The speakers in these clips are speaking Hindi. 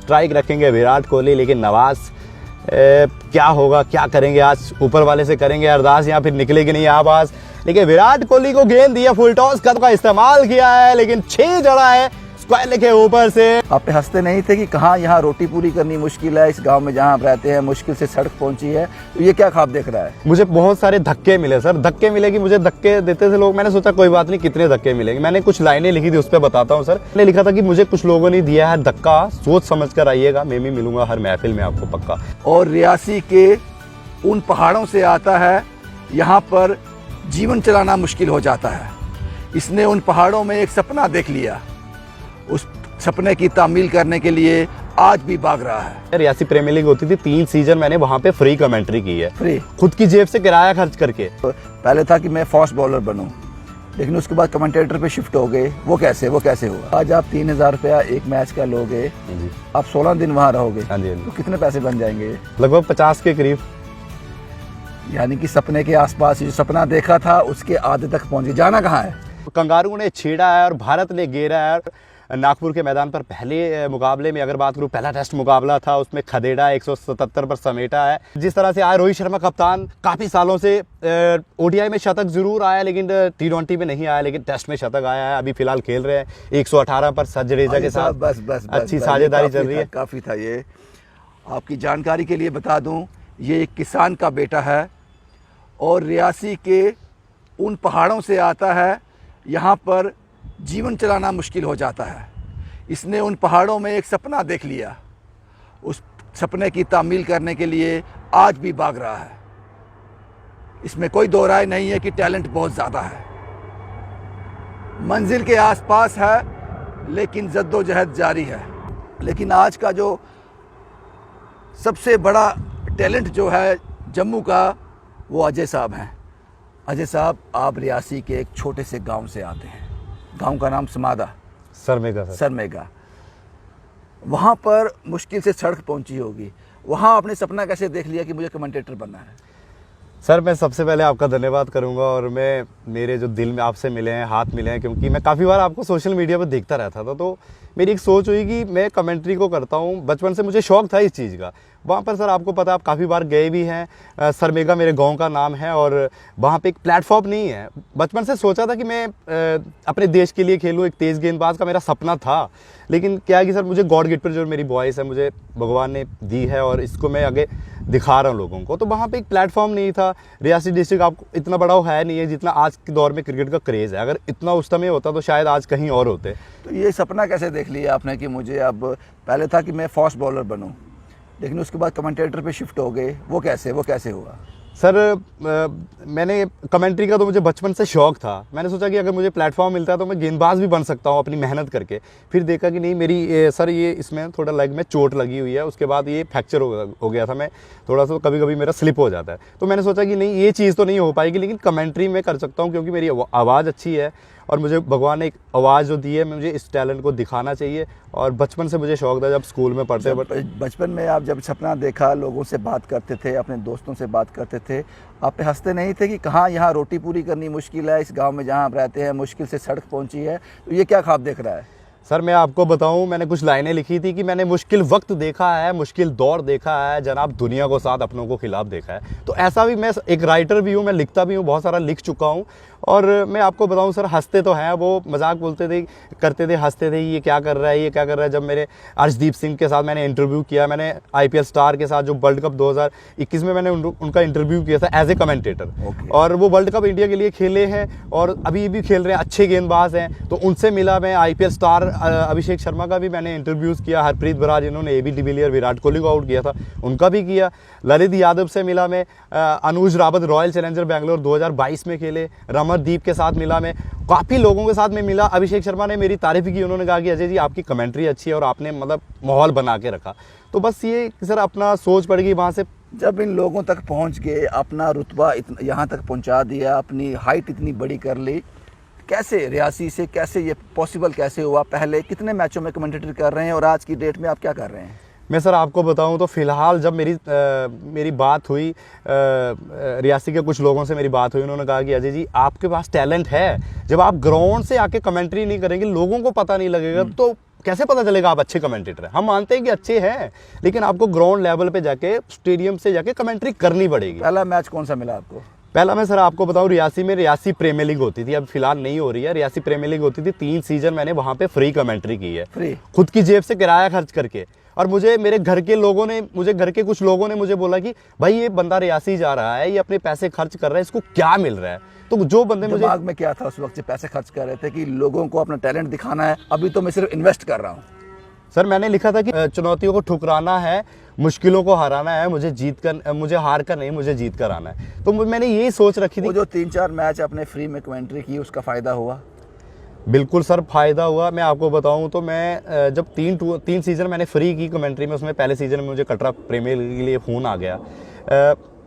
स्ट्राइक रखेंगे विराट कोहली, लेकिन नवाज क्या होगा, क्या करेंगे आज, ऊपर वाले से करेंगे अरदास या फिर निकलेगी नहीं आवाज। लेकिन विराट कोहली को गेंद दिया, फुल टॉस का इस्तेमाल किया है, लेकिन 6 जड़ा है स्क्वायर लेग के ऊपर से। आप हंसते नहीं थे कि कहाँ यहाँ रोटी पूरी करनी मुश्किल है, इस गांव में जहाँ आप रहते हैं मुश्किल से सड़क पहुंची है, तो ये क्या ख्वाब देख रहा है? मुझे बहुत सारे धक्के मिले सर, धक्के मिले कि मुझे धक्के देते थे लोग। मैंने सोचा कोई बात नहीं, कितने धक्के मिलेंगे। मैंने कुछ लाइनें लिखी थी, उस पर बताता हूँ सर। मैंने लिखा था कि मुझे कुछ लोगों ने दिया है धक्का, सोच समझ कर आइएगा, मैं भी मिलूंगा हर महफिल में आपको पक्का। और रियासी के उन पहाड़ों से आता है, यहाँ पर जीवन चलाना मुश्किल हो जाता है। इसने उन पहाड़ों में एक सपना देख लिया, उस सपने की तामील करने के लिए आज भी भाग रहा है। रियासी प्रीमियर लीग होती थी, 3 सीजन मैंने वहां पे फ्री कमेंट्री की है, फ्री, खुद की जेब से किराया खर्च करके। पहले था कि मैं फास्ट बॉलर बनूं, लेकिन उसके बाद कमेंटेटर पे शिफ्ट हो गए। वो कैसे हुआ? आज आप 3000 रुपया एक मैच का लोगे, आप 16 दिन वहाँ रहोगे, तो कितने पैसे बन जाएंगे? लगभग 50 के करीब। यानी कि सपने के आसपास जो सपना देखा था उसके आधे तक पहुंचे। जाना कहाँ है? कंगारू ने छेड़ा है और भारत ने घेरा है। नागपुर के मैदान पर पहले मुकाबले में अगर बात करूं, पहला टेस्ट मुकाबला था, उसमें खदेड़ा 177 पर समेटा है। जिस तरह से आज रोहित शर्मा कप्तान काफ़ी सालों से ओडीआई में शतक जरूर आया, लेकिन T20 में नहीं आया, लेकिन टेस्ट में शतक आया है। अभी फिलहाल खेल रहे हैं 118 पर जडेजा के साथ। बस अच्छी साझेदारी चल रही है। काफ़ी था ये। आपकी जानकारी के लिए बता दूं, ये एक किसान का बेटा है और रियासी के उन पहाड़ों से आता है, यहाँ पर जीवन चलाना मुश्किल हो जाता है। इसने उन पहाड़ों में एक सपना देख लिया, उस सपने की तामील करने के लिए आज भी भाग रहा है। इसमें कोई दो राय नहीं है कि टैलेंट बहुत ज़्यादा है, मंजिल के आसपास है, लेकिन जद्दोजहद जारी है। लेकिन आज का जो सबसे बड़ा टैलेंट जो है जम्मू का, वो अजय साहब हैं। अजय साहब, आप रियासी के एक छोटे से गांव से आते हैं, गांव का नाम समादा, सरमेगा। वहाँ पर मुश्किल से सड़क पहुँची होगी, वहाँ आपने सपना कैसे देख लिया कि मुझे कमेंटेटर बनना है? सर, मैं सबसे पहले आपका धन्यवाद करूंगा, और मेरे जो दिल में आपसे मिले हैं, हाथ मिले हैं, क्योंकि मैं काफ़ी बार आपको सोशल मीडिया पर देखता रहता था, तो मेरी एक सोच हुई कि मैं कमेंट्री को करता हूं। बचपन से मुझे शौक था इस चीज़ का। वहाँ पर सर आपको पता है, आप काफ़ी बार गए भी हैं। सरमेगा मेरे गांव का नाम है, और वहाँ पे एक प्लेटफॉर्म नहीं है। बचपन से सोचा था कि मैं अपने देश के लिए खेलूँ, एक तेज़ गेंदबाज का मेरा सपना था। लेकिन क्या है कि सर मुझे गॉड गिफ्ट जो मेरी वॉइस है मुझे भगवान ने दी है, और इसको मैं आगे दिखा रहा हूँ लोगों को। तो वहाँ पे एक प्लेटफॉर्म नहीं था। रियासी डिस्ट्रिक्ट आपको इतना बड़ा है नहीं है जितना आज के दौर में क्रिकेट का क्रेज़ है। अगर इतना उस समय होता तो शायद आज कहीं और होते। तो ये सपना कैसे देख लिया आपने कि मुझे, अब पहले था कि मैं फास्ट बॉलर बनूं, लेकिन उसके बाद कमेंटेटर पे शिफ्ट हो गए। वो कैसे हुआ? सर, मैंने कमेंट्री का तो मुझे बचपन से शौक था। मैंने सोचा कि अगर मुझे प्लेटफॉर्म मिलता है तो मैं गेंदबाज भी बन सकता हूँ अपनी मेहनत करके। फिर देखा कि नहीं, मेरी सर ये इसमें थोड़ा लेग में चोट लगी हुई है। उसके बाद ये फ्रैक्चर हो गया था, मैं थोड़ा सा कभी कभी मेरा स्लिप हो जाता है। तो मैंने सोचा कि नहीं, ये चीज़ तो नहीं हो पाएगी, लेकिन कमेंट्री में कर सकता हूँ, क्योंकि मेरी आवाज़ अच्छी है और मुझे भगवान ने एक आवाज़ जो दी है, मुझे इस टैलेंट को दिखाना चाहिए। और बचपन से मुझे शौक था, जब स्कूल में पढ़ते बचपन में आप जब सपना देखा, लोगों से बात करते थे, अपने दोस्तों से बात करते थे, आप हंसते नहीं थे कि कहाँ यहाँ रोटी पूरी करनी मुश्किल है, इस गांव में जहाँ आप रहते हैं मुश्किल से सड़क पहुँची है, तो ये क्या ख्वाब देख रहा है? सर, मैं आपको बताऊं, मैंने कुछ लाइनें लिखी थी कि मैंने मुश्किल वक्त देखा है, मुश्किल दौर देखा है, जनाब दुनिया को साथ अपनों को खिलाफ देखा है। तो ऐसा भी, मैं एक राइटर भी हूं, मैं लिखता भी हूं, बहुत सारा लिख चुका हूं। और मैं आपको बताऊं सर, हंसते तो हैं, वो मजाक बोलते थे, करते थे, हंसते थे, ये क्या कर रहा है, ये क्या कर रहा है। जब मेरे अर्शदीप सिंह के साथ मैंने इंटरव्यू किया, मैंने IPL स्टार के साथ जो वर्ल्ड कप 2021 में मैंने उनका इंटरव्यू किया था एज ए कमेंटेटर। और वो वर्ल्ड कप इंडिया के लिए खेले हैं और अभी भी खेल रहे हैं, अच्छे गेंदबाज हैं। तो उनसे मिला मैं। IPL स्टार अभिषेक शर्मा का भी मैंने इंटरव्यूज़ किया, हरप्रीत बरार जिन्होंने AB डिविलियर विराट कोहली को आउट किया था, उनका भी किया। ललित यादव से मिला मैं। अनुज रावत रॉयल चैलेंजर बेंगलोर 2022 में खेले। रमनदीप के साथ मिला मैं। काफ़ी लोगों के साथ मैं मिला। अभिषेक शर्मा ने मेरी तारीफ की, उन्होंने कहा कि अजय जी आपकी कमेंट्री अच्छी है और आपने मतलब माहौल बना के रखा। तो बस ये सर अपना सोच पड़ गई वहाँ से। जब इन लोगों तक पहुँच गए, अपना रुतबा यहाँ तक पहुँचा दिया, अपनी हाइट इतनी बड़ी कर ली, कैसे रियासी से कैसे ये पॉसिबल कैसे हुआ? पहले कितने मैचों में कमेंटेटर कर रहे हैं और आज की डेट में आप क्या कर रहे हैं? मैं सर आपको बताऊं तो फ़िलहाल जब मेरी बात हुई, रियासी के कुछ लोगों से मेरी बात हुई, उन्होंने कहा कि अजय जी आपके पास टैलेंट है, जब आप ग्राउंड से आके कमेंट्री नहीं करेंगे, लोगों को पता नहीं लगेगा, तो कैसे पता चलेगा आप अच्छे कमेंटेटर हैं? हम मानते हैं कि अच्छे हैं, लेकिन आपको ग्राउंड लेवल पे जाके, स्टेडियम से जाके कमेंट्री करनी पड़ेगी। पहला मैच कौन सा मिला आपको? पहला मैं सर आपको बताऊं, रियासी में रियासी प्रीमियर लीग होती थी, अब फिलहाल नहीं हो रही है। रियासी प्रीमियर लीग होती थी, 3 सीजन मैंने वहां पे फ्री कमेंट्री की है, फ्री, खुद की जेब से किराया खर्च करके। और मुझे मेरे घर के लोगों ने, मुझे घर के कुछ लोगों ने मुझे बोला कि भाई ये बंदा रियासी जा रहा है, ये अपने पैसे खर्च कर रहा है, इसको क्या मिल रहा है? तो जो बंदे मुझे, दिमाग में क्या था उस वक्त जब पैसे खर्च कर रहे थे कि लोगों को अपना टैलेंट दिखाना है, अभी तो मैं सिर्फ इन्वेस्ट कर रहा हूँ? सर मैंने लिखा था कि चुनौतियों को ठुकराना है, मुश्किलों को हराना है, मुझे हार कर नहीं, मुझे जीत कर आना है। तो मैंने यही सोच रखी थी। वो जो 3-4 मैच आपने फ्री में कमेंट्री की, उसका फायदा हुआ? बिल्कुल सर, फायदा हुआ। मैं आपको बताऊं तो मैं जब 3 सीजन मैंने फ्री की कमेंट्री में, उसमें पहले सीजन में मुझे कटरा प्रीमियर लीग के लिए फ़ोन आ गया।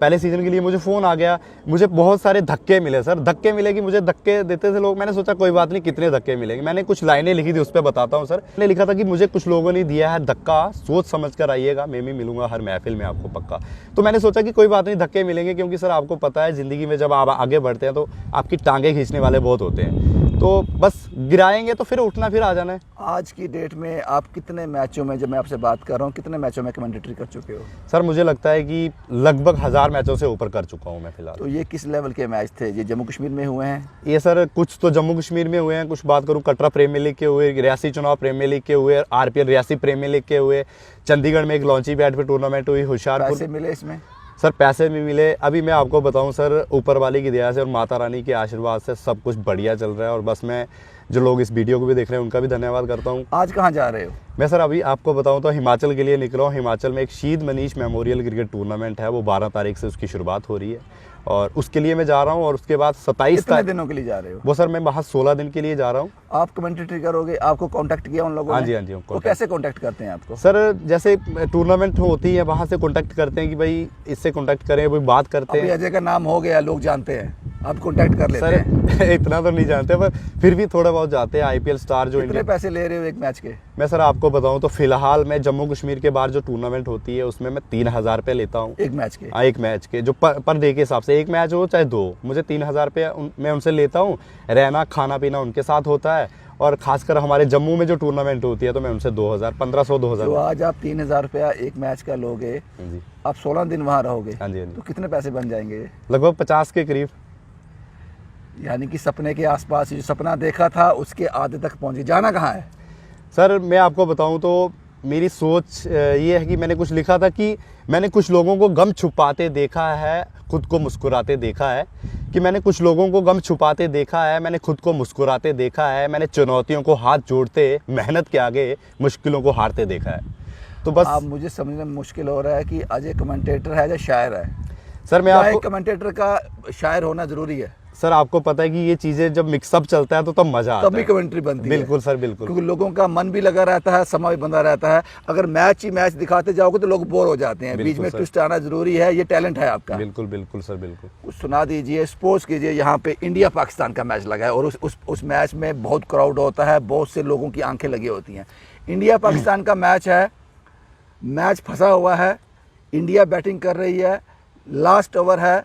पहले सीजन के लिए मुझे फ़ोन आ गया, मुझे बहुत सारे धक्के मिले सर, धक्के मिले कि मुझे धक्के देते थे लोग। मैंने सोचा कोई बात नहीं, कितने धक्के मिलेंगे। मैंने कुछ लाइनें लिखी थी, उस पर बताता हूँ सर। मैंने लिखा था कि मुझे कुछ लोगों ने दिया है धक्का, सोच समझ कर आइएगा, मैं भी मिलूंगा हर महफिल में आपको पक्का। तो मैंने सोचा कि कोई बात नहीं, धक्के मिलेंगे, क्योंकि सर आपको पता है ज़िंदगी में जब आप आगे बढ़ते हैं तो आपकी टांगें खींचने वाले बहुत होते हैं, तो बस गिराएंगे तो फिर उठना, फिर आ जाना है। आज की डेट में आप कितने मैचों में, जब मैं आपसे बात कर रहा हूँ, कितने मैचों में कमेंटेटरी कर चुके हो? सर मुझे लगता है कि लगभग 1000 मैचों से ऊपर कर चुका हूँ मैं फिलहाल। तो ये किस लेवल के मैच थे? ये जम्मू कश्मीर में हुए हैं? ये सर कुछ तो जम्मू कश्मीर में हुए हैं, कुछ बात करूँ कटरा प्रीमियर लीग के हुए, रियासी चुनाव प्रीमियर लीग के हुए, आरपीएल रियासी प्रीमियर लीग के हुए, चंडीगढ़ में एक लॉन्ची बैट पे टूर्नामेंट हुई, होशियारपुर। पैसे मिले इसमें? सर पैसे भी मिले। अभी मैं आपको बताऊं सर, ऊपर वाले की दया से और माता रानी के आशीर्वाद से सब कुछ बढ़िया चल रहा है। और बस मैं, जो लोग इस वीडियो को भी देख रहे हैं उनका भी धन्यवाद करता हूं। आज कहाँ जा रहे हो? मैं सर अभी आपको बताऊं तो हिमाचल के लिए निकला हूँ। हिमाचल में एक शीद मनीष मेमोरियल क्रिकेट टूर्नामेंट है, वो 12 तारीख से उसकी शुरुआत हो रही है और उसके लिए मैं जा रहा हूँ। और उसके बाद 27 कितने दिनों के लिए जा रहे हो? वो सर मैं वहाँ 16 दिन के लिए जा रहा हूँ। आप कमेंटेटरी करोगे? आपको कांटेक्ट किया उन लोगों ने? हाँ जी, हाँ जी। वो कैसे कांटेक्ट करते हैं आपको? सर जैसे टूर्नामेंट होती है वहाँ से कांटेक्ट करते हैं कि भाई इससे कांटेक्ट करें, कोई बात करते हैं। अजय का नाम हो गया, लोग जानते हैं, आप कांटेक्ट कर लेते हैं? सर इतना तो नहीं जानते, पर फिर भी थोड़ा बहुत जाते हैं। आईपीएल स्टार जो कितने पैसे ले रहे हो एक मैच के? मैं सर आपको बताऊं तो फिलहाल मैं जम्मू कश्मीर के बाहर जो टूर्नामेंट होती है उसमें मैं 3000 रुपये लेता हूं एक मैच के। एक मैच के, जो पर डे के हिसाब से, एक मैच हो चाहे 2, मुझे 3000 रुपये मैं उनसे लेता हूं। रहना खाना पीना उनके साथ होता है। और खासकर हमारे जम्मू में जो टूर्नामेंट होती है तो मैं उनसे 2000, 1500, 2000। तो आज आप 3000 रुपया एक मैच का लोगे, जी, आप 16 दिन वहाँ रहोगे, हाँ जी, हाँ जी। तो कितने पैसे बन जाएंगे? लगभग 50 के करीब। यानी कि सपने के आसपास, जो सपना देखा था उसके आधे तक पहुँचे। जाना कहाँ है? सर मैं आपको बताऊं तो मेरी सोच ये है कि मैंने कुछ लिखा था कि मैंने कुछ लोगों को गम छुपाते देखा है, खुद को मुस्कुराते देखा है। कि मैंने कुछ लोगों को गम छुपाते देखा है, मैंने खुद को मुस्कुराते देखा है, मैंने चुनौतियों को हाथ जोड़ते, मेहनत के आगे मुश्किलों को हारते देखा है। तो बस आप, मुझे समझने में मुश्किल हो रहा है कि अजय कमेंटेटर है या शायर है? सर मैं आपको, कमेंटेटर का शायर होना जरूरी है? सर आपको पता है कि ये चीज़ें जब मिक्सअप चलता है तो तब मजा आता है, तभी कमेंट्री बनती है। बिल्कुल सर, बिल्कुल। क्योंकि लोगों का मन भी लगा रहता है, समय भी बंधा रहता है। अगर मैच ही मैच दिखाते जाओगे तो लोग बोर हो जाते हैं। बीच में ट्विस्ट आना जरूरी है, ये टैलेंट है आपका। बिल्कुल बिल्कुल सर, बिल्कुल। कुछ सुना दीजिए, स्पोर्ट्स कीजिए। यहाँ पे इंडिया पाकिस्तान का मैच लगा है और उस मैच में बहुत क्राउड होता है, बहुत से लोगों की आंखें लगी होती हैं। इंडिया पाकिस्तान का मैच है, मैच फंसा हुआ है, इंडिया बैटिंग कर रही है, लास्ट ओवर है।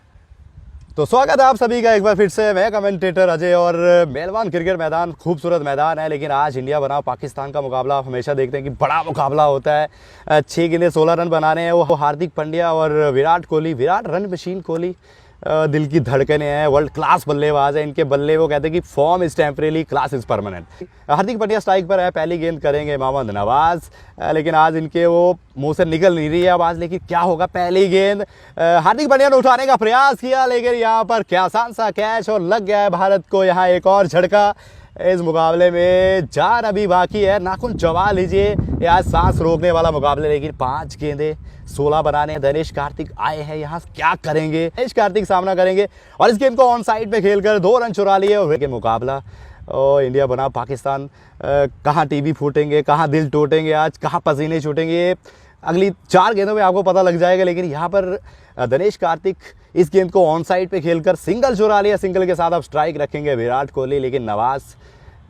तो स्वागत है आप सभी का एक बार फिर से। मैं कमेंटेटर अजय और मेलवान क्रिकेट मैदान खूबसूरत मैदान है, लेकिन आज इंडिया बनाम पाकिस्तान का मुकाबला आप हमेशा देखते हैं कि बड़ा मुकाबला होता है। 6 गेंदें 16 रन बनाने हैं, वो हार्दिक पांड्या और विराट कोहली, विराट रन मशीन कोहली, दिल की धड़कनें हैं, वर्ल्ड क्लास बल्लेबाज है। इनके बल्ले वो कहते हैं कि form is temporary, class is permanent. Hardik Pandya strike पर है, पहली गेंद करेंगे मोहम्मद नवाज, लेकिन आज इनके वो मुंह से निकल नहीं रही है आवाज़। लेकिन क्या होगा, पहली गेंद हार्दिक पांड्या ने उठाने का प्रयास किया, लेकिन यहाँ पर क्या आसान सा कैच और लग गया है भारत को यहाँ एक और झटका। इस मुकाबले में जान अभी बाकी है, नाखून चबा लीजिए, ये आज सांस रोकने वाला मुकाबले। लेकिन 5 गेंदें 16 बनाने दिनेश कार्तिक आए हैं, यहाँ क्या करेंगे? दिनेश कार्तिक सामना करेंगे और इस गेंद को ऑन साइड पे खेलकर 2 रन चुरा लिए और के मुकाबला। और इंडिया बनाम पाकिस्तान, कहाँ टीवी फूटेंगे, कहाँ दिल टूटेंगे, आज कहाँ पसीने छूटेंगे, अगली 4 गेंदों में आपको पता लग जाएगा। लेकिन यहाँ पर दिनेश कार्तिक इस गेंद को ऑन साइड पे खेलकर सिंगल चुरा लिया। सिंगल के साथ अब स्ट्राइक रखेंगे विराट कोहली, लेकिन नवाज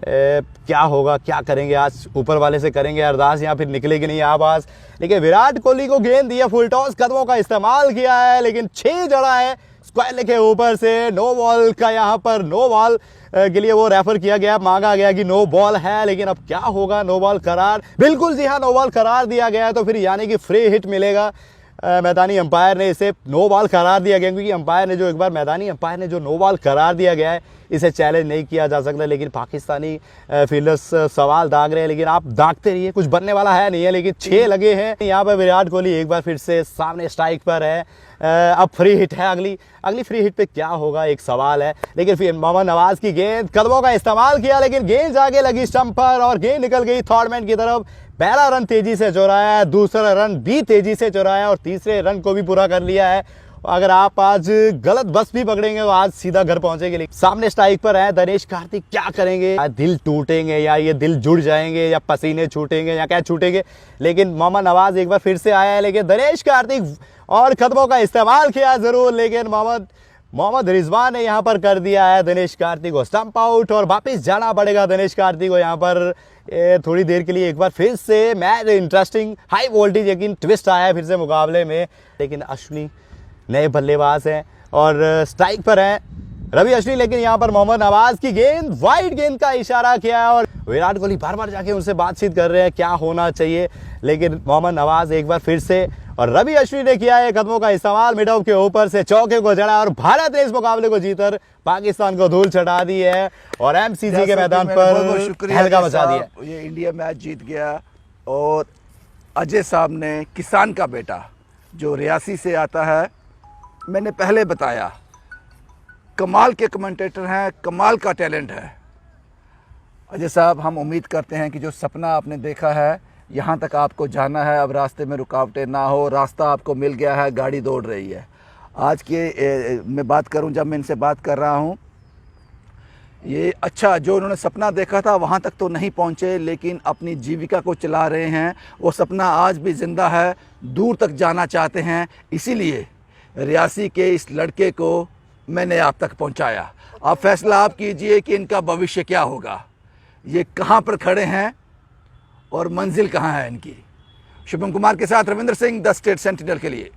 क्या होगा, क्या करेंगे? आज ऊपर वाले से करेंगे अरदास, या फिर निकलेगी नहीं आवाज़। लेकिन विराट कोहली को गेंद दिया, फुल टॉस कदमों का इस्तेमाल किया है, लेकिन 6 जड़ा है, स्क्वायर लेग के ऊपर से नो बॉल का यहाँ पर नो बॉल के लिए वो रेफर किया गया, मांगा गया कि नो बॉल है, लेकिन अब क्या होगा, नो बॉल करार, बिल्कुल जी हाँ नो बॉल करार दिया गया है। तो फिर यानी कि फ्री हिट मिलेगा। मैदानी अंपायर ने इसे नो बॉल करार दिया गया, क्योंकि अंपायर ने जो एक बार मैदानी अंपायर ने जो नो बॉल करार दिया गया है इसे चैलेंज नहीं किया जा सकता। लेकिन पाकिस्तानी फील्डर्स सवाल दाग रहे हैं, लेकिन आप दागते रहिए, कुछ बनने वाला है नहीं है। लेकिन 6 लगे हैं यहाँ पर। विराट कोहली एक बार फिर से सामने स्ट्राइक पर है। अब फ्री हिट है, अगली फ्री हिट पे क्या होगा एक सवाल है। लेकिन फिर मोहम्मद नवाज की गेंद, कदमों का इस्तेमाल किया, लेकिन गेंद जाके लगी स्टंप पर और गेंद निकल गई थर्ड मैन की तरफ। पहला रन तेजी से चुराया है, दूसरा रन भी तेजी से चुराया और तीसरे रन को भी पूरा कर लिया है। अगर आप आज गलत बस भी पकड़ेंगे तो आज सीधा घर पहुंचेंगे। सामने स्ट्राइक पर है दिनेश कार्तिक, क्या करेंगे, दिल टूटेंगे या ये दिल जुड़ जाएंगे या पसीने छूटेंगे या क्या छूटेंगे। लेकिन मोहम्मद नवाज एक बार फिर से आया है, लेकिन दिनेश कार्तिक और कदमों का इस्तेमाल किया जरूर, लेकिन मोहम्मद रिजवान ने यहाँ पर कर दिया है दिनेश कार्तिक को स्टंप आउट और वापस जाना पड़ेगा दिनेश कार्तिक को यहाँ पर थोड़ी देर के लिए। एक बार फिर से मैच इंटरेस्टिंग हाई वोल्टेज लेकिन ट्विस्ट आया है फिर से मुकाबले में। लेकिन अश्विनी नए बल्लेबाज हैं और स्ट्राइक पर हैं रवि अश्विनी, लेकिन यहाँ पर मोहम्मद नवाज की गेंद, वाइड गेंद का इशारा किया है और विराट कोहली बार बार जाके उनसे बातचीत कर रहे हैं क्या होना चाहिए। लेकिन मोहम्मद नवाज एक बार फिर से और रवि अश्विनी ने किया है कदमों का इस्तेमाल, मिड ऑफ के ऊपर से चौके को जड़ा और भारत ने इस मुकाबले को जीतकर पाकिस्तान को धूल चढ़ा दी है और एमसीसी के मैदान पर हल्का मचा दिया। ये इंडिया मैच जीत गया और अजय साहब ने, किसान का बेटा जो रियासी से आता है, मैंने पहले बताया कमाल के कमेंटेटर हैं, कमाल का टैलेंट है अजय साहब। हम उम्मीद करते हैं कि जो सपना आपने देखा है, यहाँ तक आपको जाना है, अब रास्ते में रुकावटें ना हो, रास्ता आपको मिल गया है, गाड़ी दौड़ रही है। आज के मैं बात करूं, जब मैं इनसे बात कर रहा हूं, ये अच्छा जो उन्होंने सपना देखा था वहाँ तक तो नहीं पहुँचे, लेकिन अपनी जीविका को चला रहे हैं। वो सपना आज भी ज़िंदा है, दूर तक जाना चाहते हैं, इसीलिए रियासी के इस लड़के को मैंने आप तक पहुँचाया। अब फैसला आप कीजिए कि इनका भविष्य क्या होगा, ये कहाँ पर खड़े हैं और मंजिल कहाँ है इनकी। शुभम कुमार के साथ Ravindra Singh, the state sentinel के लिए।